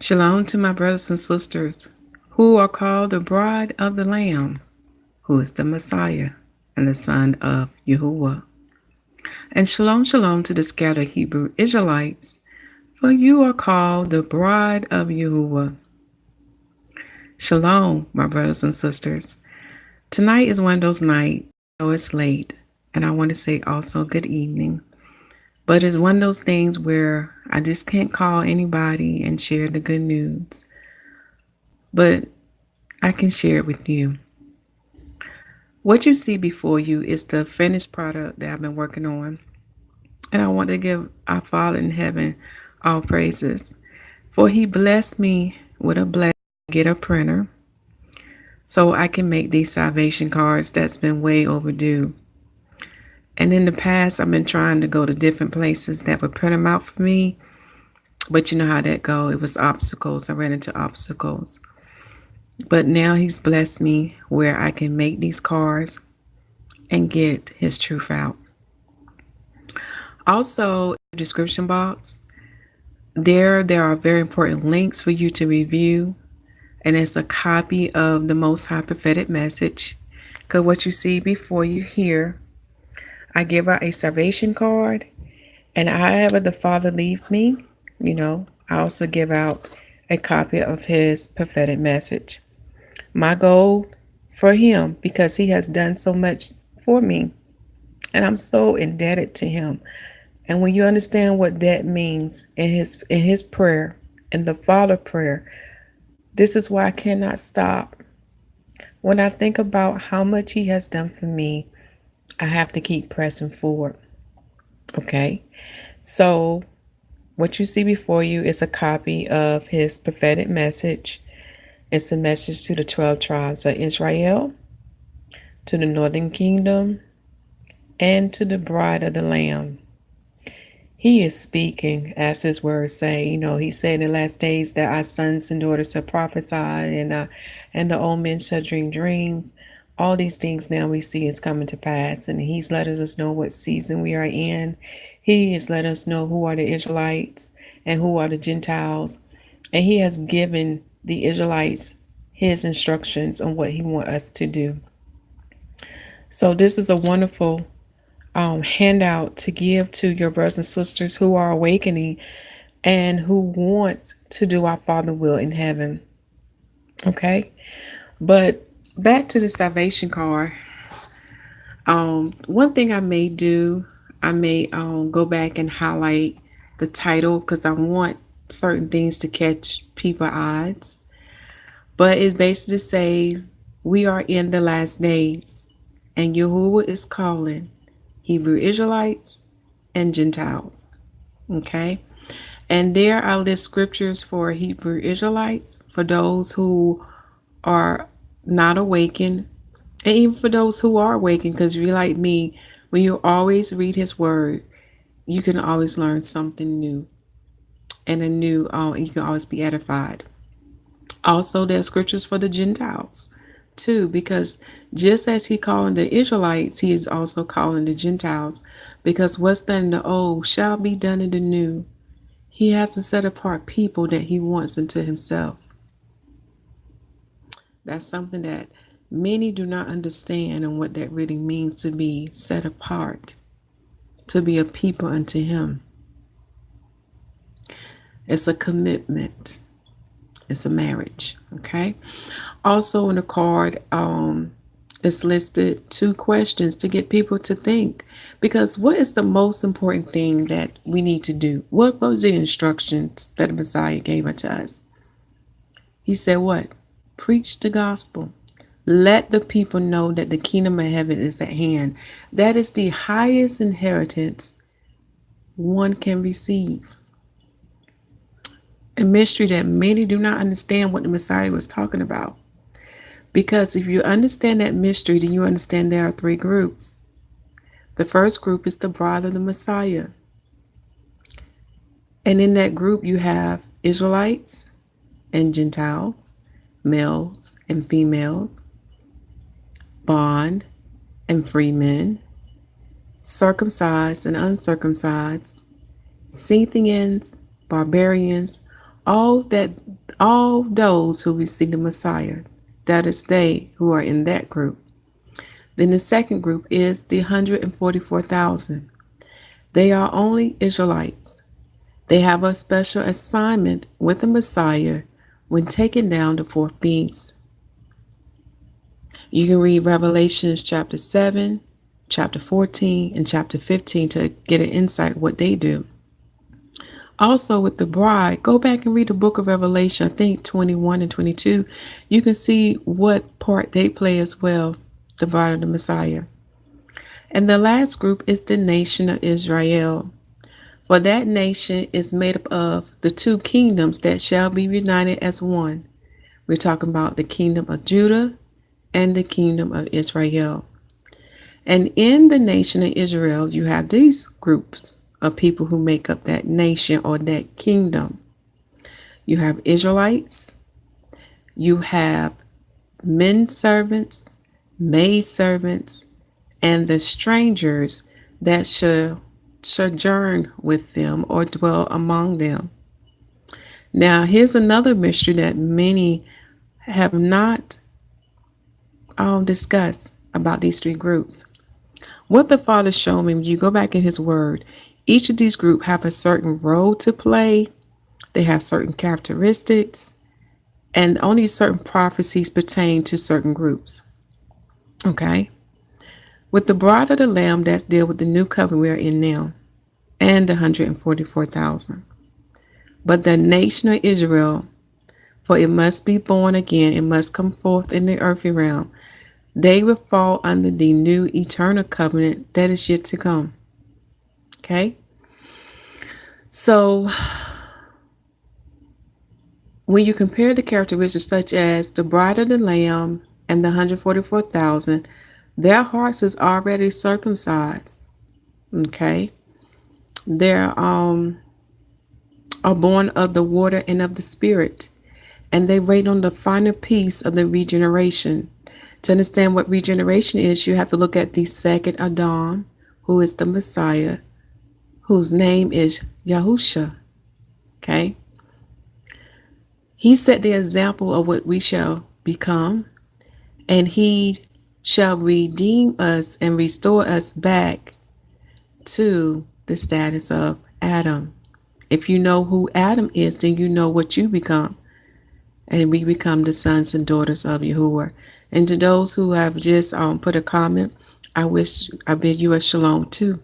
Shalom to my brothers and sisters who are called the bride of the Lamb, who is the Messiah and the Son of Yahuwah. And shalom, shalom to the scattered Hebrew Israelites, for you are called the bride of Yahuwah. Shalom, my brothers and sisters. Tonight is one of those nights, though it's late, and I want to say also good evening. But it's one of those things where I just can't call anybody and share the good news. But I can share it with you. What you see before you is the finished product that I've been working on. And I want to give our Father in heaven all praises. For he blessed me with a blessing to get a printer so I can make these salvation cards that's been way overdue. And in the past, I've been trying to go to different places that would print them out for me. But you know how that go. It was obstacles. I ran into obstacles. But now he's blessed me where I can make these cards and get his truth out. Also, in the description box, there are very important links for you to review. And it's a copy of the Most High prophetic message. Because what you see before you here, I give out a salvation card. And however the Father leave me, I also give out a copy of his prophetic message. My goal for him, because he has done so much for me, and I'm so indebted to him. And when you understand what that means in his prayer, in the Father prayer, this is why I cannot stop. When I think about how much he has done for me, I have to keep pressing forward. Okay? So what you see before you is a copy of his prophetic message. It's a message to the 12 tribes of Israel, to the northern kingdom, and to the bride of the Lamb. He is speaking as his words say. He said in the last days that our sons and daughters shall prophesy, and the old men shall dream dreams. All these things now we see is coming to pass, and he's letting us know what season we are in. He is letting us know who are the Israelites and who are the Gentiles, and he has given the Israelites his instructions on what he wants us to do. So this is a wonderful handout to give to your brothers and sisters who are awakening and who want to do our Father will in heaven. Okay, but back to the salvation card. One thing I may do, I may go back and highlight the title because I want certain things to catch people's eyes. But it basically says we are in the last days, and Yahuwah is calling Hebrew Israelites and Gentiles. Okay? And there I list scriptures for Hebrew Israelites, for those who are not awakened, and even for those who are awakened, because you're like me, when you always read his word, you can always learn something new. And you can always be edified. Also, there are scriptures for the Gentiles too, because just as he calling the Israelites, he is also calling the Gentiles, because what's done in the old shall be done in the new. He has to set apart people that he wants into himself. That's something that many do not understand, and what that really means to be set apart, to be a people unto him. It's a commitment. It's a marriage. Okay. Also in the card, it's listed 2 questions to get people to think. Because what is the most important thing that we need to do? What was the instructions that the Messiah gave unto us? He said what? Preach the gospel. Let the people know that the kingdom of heaven is at hand. That is the highest inheritance one can receive. A mystery that many do not understand what the Messiah was talking about. Because if you understand that mystery, then you understand there are 3 groups. The first group is the bride of the Messiah. And in that group, you have Israelites and Gentiles, males and females, bond and free men, circumcised and uncircumcised, Scythians, barbarians, all that all those who receive the Messiah. That is they who are in that group. Then the second group is the 144,000. They are only Israelites. They have a special assignment with the Messiah when taking down the fourth beast. You can read Revelations chapter 7, chapter 14, and chapter 15 to get an insight what they do. Also with the bride, go back and read the book of Revelation, I think 21 and 22. You can see what part they play as well, the bride of the Messiah. And the last group is the nation of Israel. For that nation is made up of the two kingdoms that shall be united as one. We're talking about the kingdom of Judah and the kingdom of Israel. And in the nation of Israel, you have these groups of people who make up that nation or that kingdom. You have Israelites, you have men servants, maid servants, and the strangers that shall sojourn with them or dwell among them. Now, here's another mystery that many have not discussed about these three groups. What the Father showed me, when you go back in His Word, each of these groups have a certain role to play. They have certain characteristics, and only certain prophecies pertain to certain groups. Okay? With the bride of the Lamb, that's deal with the new covenant we are in now, and the 144,000. But the nation of Israel, for it must be born again, it must come forth in the earthly realm. They will fall under the new eternal covenant that is yet to come. Okay? So, when you compare the characteristics such as the bride of the Lamb and the 144,000, their hearts is already circumcised. Okay? They are born of the water and of the Spirit. And they wait on the final piece of the regeneration. To understand what regeneration is, you have to look at the second Adam, who is the Messiah, whose name is Yahusha. Okay? He set the example of what we shall become, and He shall redeem us and restore us back to the status of Adam. If you know who Adam is, then you know what you become. And we become the sons and daughters of Yahuwah. And to those who have just put a comment, I bid you a shalom too.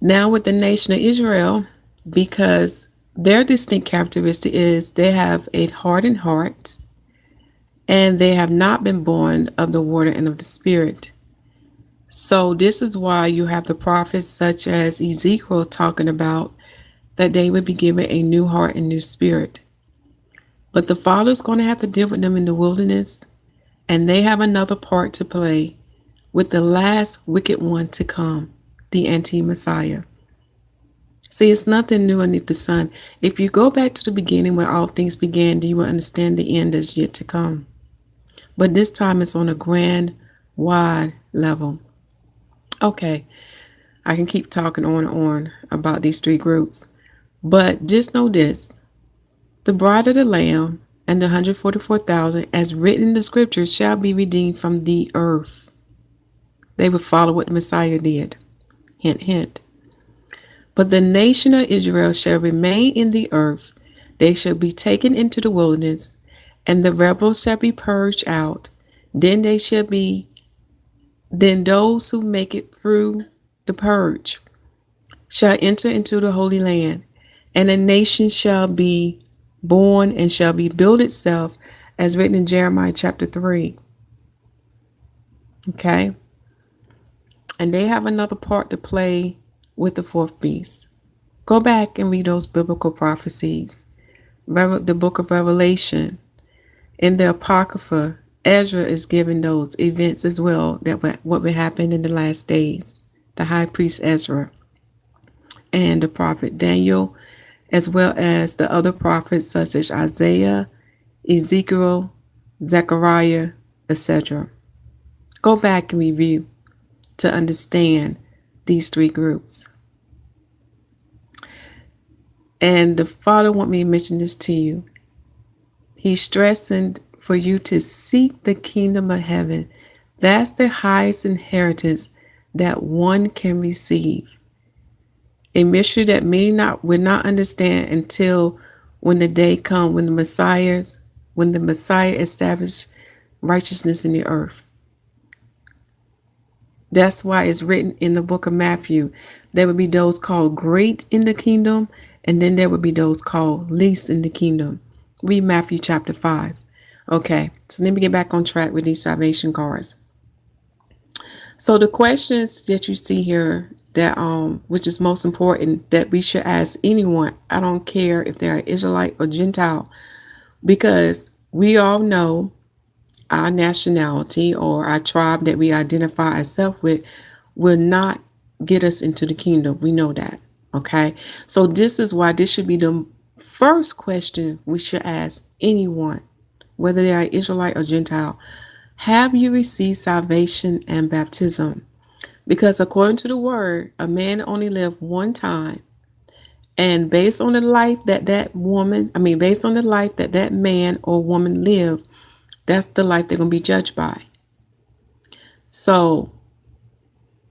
Now with the nation of Israel, because their distinct characteristic is they have a hardened heart, and they have not been born of the water and of the Spirit. So this is why you have the prophets such as Ezekiel talking about that they would be given a new heart and new spirit. But the Father's going to have to deal with them in the wilderness, and they have another part to play with the last wicked one to come, the anti-Messiah. See, it's nothing new underneath the sun. If you go back to the beginning where all things began, then you will understand the end is yet to come. But this time it's on a grand, wide level. Okay, I can keep talking on and on about these three groups. But just know this. The bride of the Lamb and the 144,000, as written in the scriptures, shall be redeemed from the earth. They will follow what the Messiah did. Hint, hint. But the nation of Israel shall remain in the earth. They shall be taken into the wilderness, and the rebels shall be purged out. Then those who make it through the purge shall enter into the Holy Land, and a nation shall be born and shall be built itself, as written in Jeremiah chapter 3. Okay? And they have another part to play with the fourth beast. Go back and read those biblical prophecies. The book of Revelation. In the Apocrypha, Ezra is giving those events as well, that what will happen in the last days. The high priest Ezra and the prophet Daniel, as well as the other prophets such as Isaiah, Ezekiel, Zechariah, etc. Go back and review to understand these three groups. And the Father want me to mention this to you. He's stressing for you to seek the kingdom of heaven. That's the highest inheritance that one can receive. A mystery that many will not understand until when the day comes when the Messiah established righteousness in the earth. That's why it's written in the book of Matthew. There would be those called great in the kingdom, and then there would be those called least in the kingdom. Read Matthew chapter 5. Okay, so let me get back on track with these salvation cards. So the questions that you see here that which is most important that we should ask anyone, I don't care if they're Israelite or Gentile, because we all know our nationality or our tribe that we identify ourselves with will not get us into the kingdom. We know that. Okay. So this is why this should be the first question we should ask anyone, whether they are Israelite or Gentile. Have you received salvation and baptism? Because according to the word, a man only lives one time. And based on the life that based on the life that that man or woman lived, that's the life they're going to be judged by. So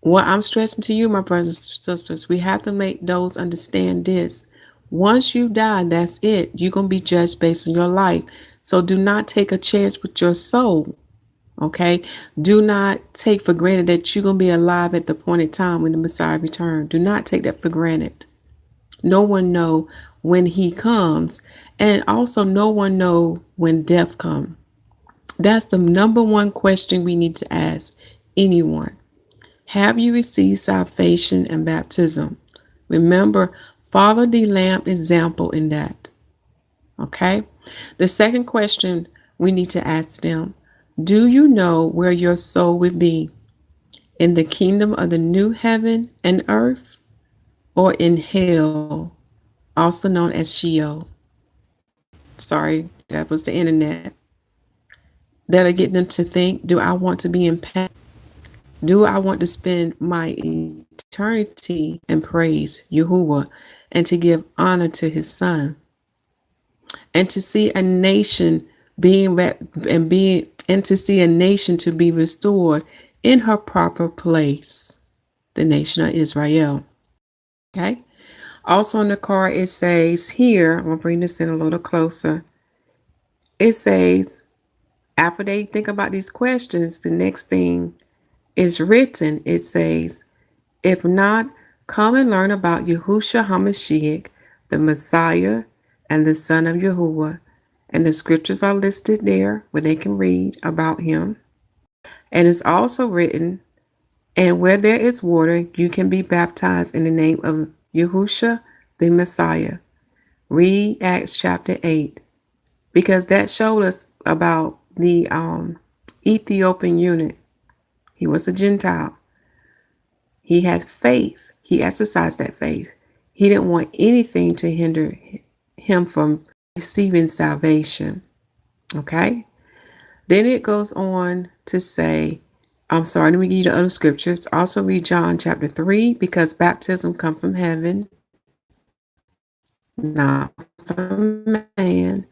what I'm stressing to you, my brothers and sisters, we have to make those understand this. Once you die, that's it. You're going to be judged based on your life. So do not take a chance with your soul. Okay? Do not take for granted that you're going to be alive at the appointed time when the Messiah returns. Do not take that for granted. No one know when he comes. And also no one know when death comes. That's the number one question we need to ask anyone. Have you received salvation and baptism? Remember, follow the Lamb example in that. Okay? The second question we need to ask them, do you know where your soul would be? In the kingdom of the new heaven and earth, or in hell, also known as Sheol? Sorry, that was the internet. That'll get them to think, do I want to be in pain? Do I want to spend my eternity in praise, Yahuwah, and to give honor to his son? And to see a nation to see a nation to be restored in her proper place, the nation of Israel. Okay. Also on the card it says here, I'm gonna bring this in a little closer. It says, after they think about these questions, the next thing is written. It says, if not, come and learn about Yahusha HaMashyach, the Messiah and the Son of Yahuwah. And the scriptures are listed there where they can read about him. And it's also written, and where there is water, you can be baptized in the name of Yahusha, the Messiah. Read Acts chapter 8, because that showed us about the Ethiopian eunuch. He was a Gentile. He had faith. He exercised that faith. He didn't want anything to hinder him from receiving salvation. Okay? Then it goes on to say, let me give you the other scriptures. Also read John chapter 3, because baptism comes from heaven, not from man.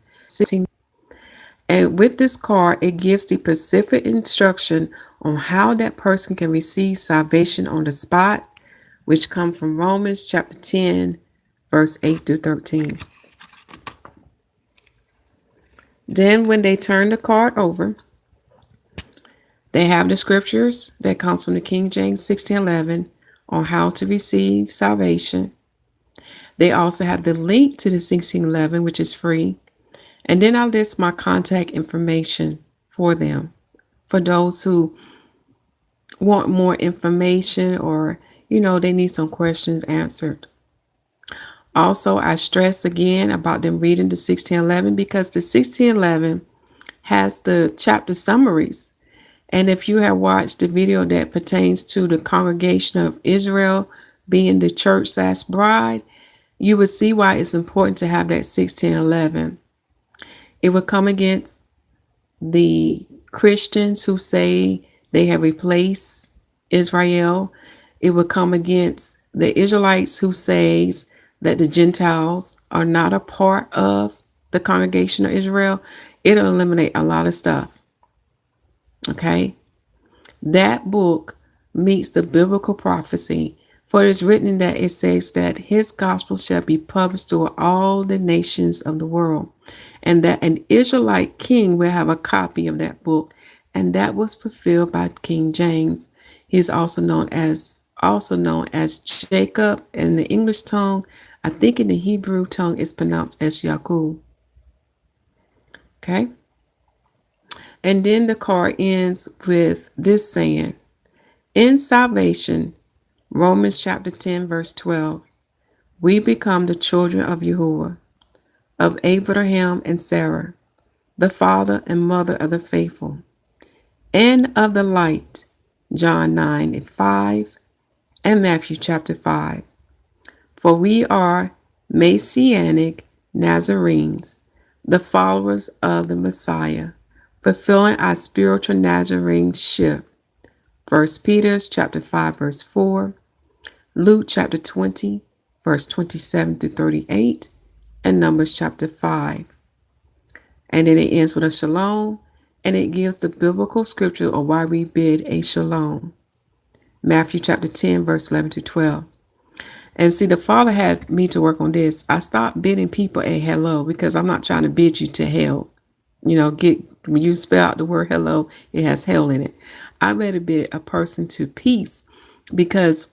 And with this card, it gives the specific instruction on how that person can receive salvation on the spot, which come from Romans chapter 10, verse 8 through 13. Then when they turn the card over, they have the scriptures that comes from the King James 1611 on how to receive salvation. They also have the link to the 1611, which is free. And then I list my contact information for them, for those who want more information or, they need some questions answered. Also, I stress again about them reading the 1611, because the 1611 has the chapter summaries. And if you have watched the video that pertains to the congregation of Israel being the church/bride, you would see why it's important to have that 1611. It would come against the Christians who say they have replaced Israel. It would come against the Israelites who says that the Gentiles are not a part of the congregation of Israel, it'll eliminate a lot of stuff. Okay? That book meets the biblical prophecy, for it is written that it says that his gospel shall be published to all the nations of the world, and that an Israelite king will have a copy of that book, and that was fulfilled by King James. He is also known as Jacob in the English tongue. I think in the Hebrew tongue it's pronounced as Yaakov. Okay? And then the card ends with this saying, in salvation, Romans chapter 10, verse 12, we become the children of Yahuwah, of Abraham and Sarah, the father and mother of the faithful, and of the light, John 9 and 5, and Matthew chapter 5. For we are Messianic Nazarenes, the followers of the Messiah, fulfilling our spiritual Nazareneship. 1 Peter chapter 5, verse 4, Luke chapter 20, verse 27 to 38, and Numbers chapter 5. And then it ends with a shalom, and it gives the biblical scripture of why we bid a shalom. Matthew chapter 10, verse 11 to 12. And see, the Father had me to work on this. I stopped bidding people a hello because I'm not trying to bid you to hell. When you spell out the word hello, it has hell in it. I better bid a person to peace, because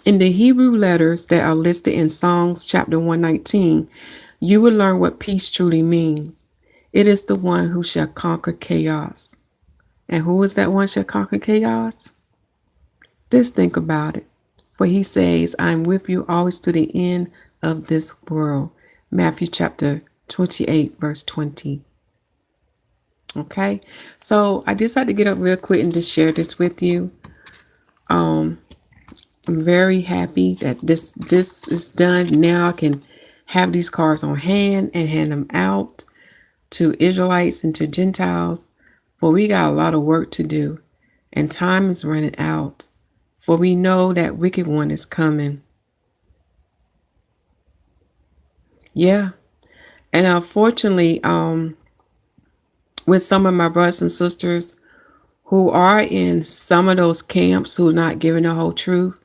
in the Hebrew letters that are listed in Psalms chapter 119, you will learn what peace truly means. It is the one who shall conquer chaos. And who is that one shall conquer chaos? Just think about it. For he says, I am with you always to the end of this world. Matthew chapter 28, verse 20. Okay, so I just had to get up real quick and just share this with you. I'm very happy that this is done. Now I can have these cards on hand and hand them out to Israelites and to Gentiles. For we got a lot of work to do, and time is running out. For we know that wicked one is coming. Yeah, and unfortunately, with some of my brothers and sisters who are in some of those camps who are not giving the whole truth,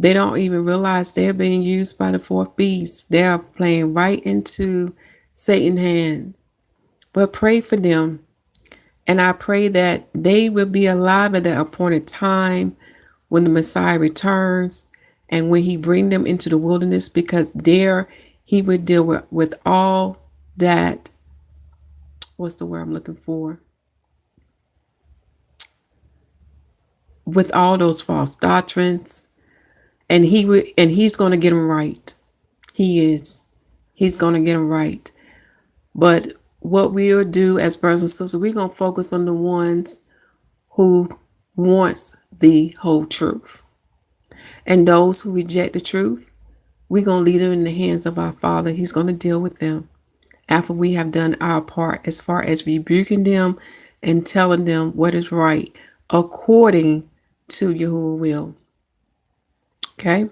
they don't even realize they're being used by the fourth beast. They are playing right into Satan's hand. But pray for them. And I pray that they will be alive at the appointed time when the Messiah returns and when he bring them into the wilderness, because there he would deal with all that. What's the word I'm looking for? With all those false doctrines, and he's going to get them right. He's going to get them right. But what we'll do as brothers and sisters, we're going to focus on the ones who wants the whole truth. And those who reject the truth, we're going to leave them in the hands of our Father. He's going to deal with them after we have done our part as far as rebuking them and telling them what is right according to Yahuwah will. Okay?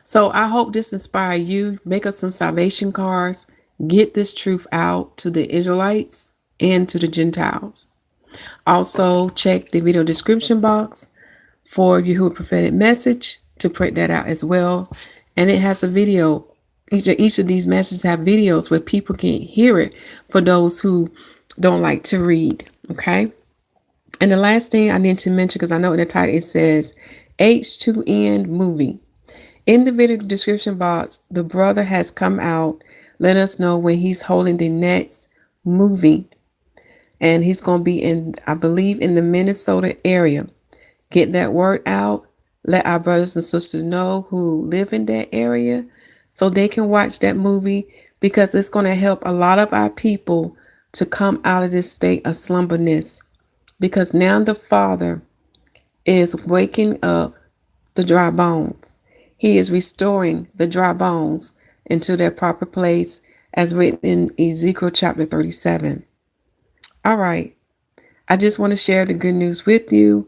So I hope this inspires you. Make us some salvation cards. Get this truth out to the Israelites and to the Gentiles. Also, check the video description box for Yahuwah prophetic message to print that out as well. And it has a video. Each of these messages have videos where people can hear it for those who don't like to read. Okay. And the last thing I need to mention, because I know in the title it says H2N movie. In the video description box, the brother has come out, let us know when he's holding the next movie. And he's going to be in, I believe, in the Minnesota area. Get that word out. Let our brothers and sisters know who live in that area so they can watch that movie, because it's going to help a lot of our people to come out of this state of slumberness. Because now the Father is waking up the dry bones. He is restoring the dry bones into their proper place, as written in Ezekiel chapter 37. All right. I just want to share the good news with you.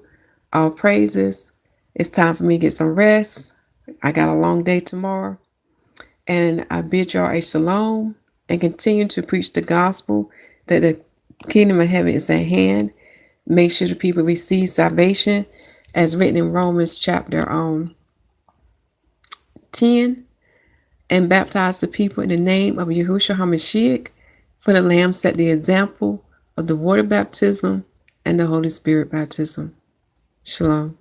All praises. It's time for me to get some rest. I got a long day tomorrow. And I bid y'all a shalom and continue to preach the gospel that the kingdom of heaven is at hand. Make sure the people receive salvation as written in Romans chapter 10, and baptize the people in the name of Yahusha HaMashyach, for the Lamb set the example of the water baptism and the Holy Spirit baptism. Shalom.